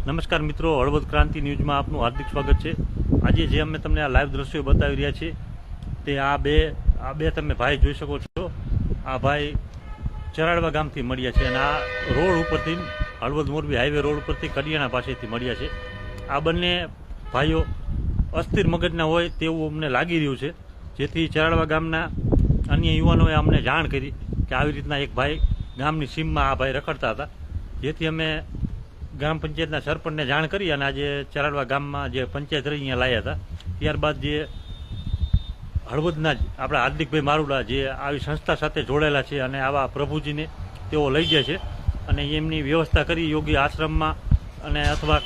નમસ્કાર મિત્રો, હળવદ ક્રાંતિ ન્યૂઝમાં આપનું હાર્દિક સ્વાગત છે। આજે જે અમે તમને આ લાઈવ દ્રશ્યો બતાવી રહ્યા છીએ તે આ બે તમે ભાઈ જોઈ શકો છો। આ ભાઈ ચરાડવા ગામથી મળ્યા છે અને આ રોડ ઉપરથી હળવદ મોરબી હાઈવે રોડ ઉપરથી કડિયાણા પાસેથી મળ્યા છે। આ બંને ભાઈઓ અસ્થિર મગજના હોય તેવું અમને લાગી રહ્યું છે, જેથી ચરાડવા ગામના અન્ય યુવાનોએ અમને જાણ કરી કે આવી રીતના એક ભાઈ ગામની સીમમાં આ ભાઈ રખડતા હતા, જેથી અમે ગ્રામ પંચાયતના સરપંચને જાણ કરી અને આજે ચરાડવા ગામમાં જે પંચાયત રહી અહીંયા લાવ્યા હતા। ત્યારબાદ જે હળવદના જ આપણા હાર્દિકભાઈ મારુડા જે આવી સંસ્થા સાથે જોડાયેલા છે અને આવા પ્રભુજીને તેઓ લઈ જાય છે અને એમની વ્યવસ્થા કરી યોગી આશ્રમમાં અને અથવા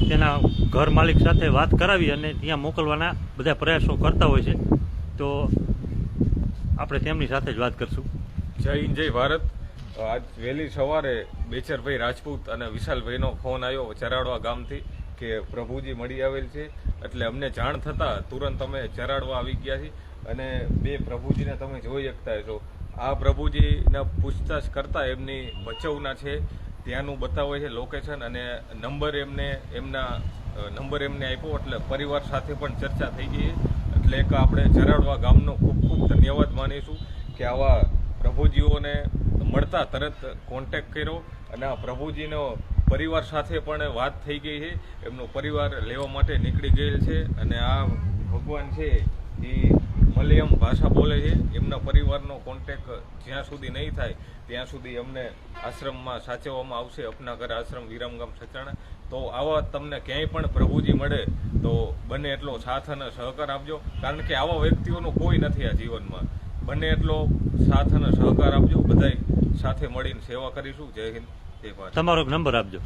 તેના ઘર માલિક સાથે વાત કરાવી અને ત્યાં મોકલવાના બધા પ્રયાસો કરતા હોય છે। તો આપણે તેમની સાથે જ વાત કરશું। જય હિન્દ, જય ભારત। આજ વહેલી સવારે બેચરભાઈ રાજપૂત અને વિશાલભાઈનો ફોન આવ્યો ચરાડવા ગામથી કે પ્રભુજી મળી આવેલ છે, એટલે અમને જાણ થતાં તુરંત અમે ચરાડવા આવી ગયા છીએ અને બે પ્રભુજીને તમે જોઈ શકતા છો। આ પ્રભુજીના પૂછતાછ કરતા એમની બચાવના છે ત્યાંનું બતાવે છે લોકેશન અને નંબર એમના નંબર આપ્યો, એટલે પરિવાર સાથે પણ ચર્ચા થઈ ગઈ। એટલે એક આપણે ચરાડવા ગામનો ખૂબ ખૂબ ધન્યવાદ માનીશું કે આવા પ્રભુજીઓને મળતા તરત કોન્ટેક્ટ કર્યો અને આ પ્રભુજીનો પરિવાર સાથે પણ વાત થઈ ગઈ છે, એમનો પરિવાર લેવા માટે નીકળી ગયેલ છે અને આ ભગવાન છે એ મલયાલમ ભાષા બોલે છે। એમના પરિવારનો કોન્ટેક્ટ જ્યાં સુધી નહીં થાય ત્યાં સુધી અમને આશ્રમમાં સાચવવામાં આવશે, અપનાગર આશ્રમ વિરામગામ સચાણા। તો આવા તમને ક્યાંય પણ પ્રભુજી મળે તો બને એટલો સાથ અને સહકાર આપજો, કારણ કે આવા વ્યક્તિઓનું કોઈ નથી આ જીવનમાં। બને એટલો સાથ અને સહકાર આપજો, બધાય સાથે મળીને સેવા કરીશું। જય હિન્દ, જય ભારત। તમારો નંબર આપજો।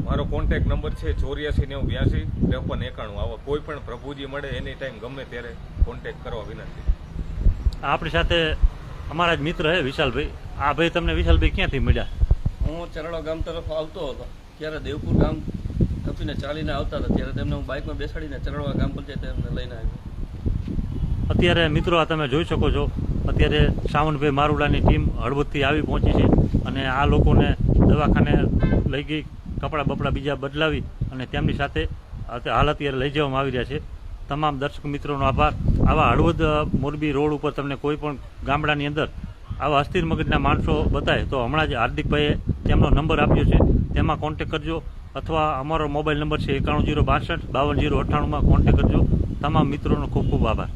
મારો કોન્ટેક્ટ નંબર છે 8492825391। આવા કોઈ પણ પ્રભુજી મળે એની ટાઈમ ગમે ત્યારે કોન્ટેક્ટ કરવા વિનંતી। આપણી સાથે અમારા જ મિત્ર છે વિશાલભાઈ। આ ભાઈ તમને વિશાલભાઈ ક્યાંથી મળ્યા? હું ચરાડવા ગામ તરફ આવતો હતો ત્યારે દેવપુર ગામ ટપીને ચાલીને આવતા હતા ત્યારે તેમને હું બાઇકમાં બેસાડીને ચરાડવા ગામ પંચાયત એમને લઈને આવ્યો। અત્યારે મિત્રો આ તમે જોઈ શકો છો, અત્યારે સાવનભાઈ મારુડાની ટીમ હળવદથી આવી પહોંચી છે અને આ લોકોને દવાખાને લઈ ગઈ, કપડાં બપડા બીજા બદલાવી અને તેમની સાથે હાલ અત્યારે લઈ જવામાં આવી રહ્યા છે। તમામ દર્શક મિત્રોનો આભાર। આવા હળવદ મોરબી રોડ ઉપર તમને કોઈ પણ ગામડાની અંદર આવા અસ્થિર મગજના માણસો બતાવે તો હમણાં જ હાર્દિકભાઈએ તેમનો નંબર આપ્યો છે, તેમાં કોન્ટેક કરજો અથવા અમારો મોબાઈલ નંબર છે 91 062 52 098માં કોન્ટેક કરજો। તમામ મિત્રોનો ખૂબ ખૂબ આભાર।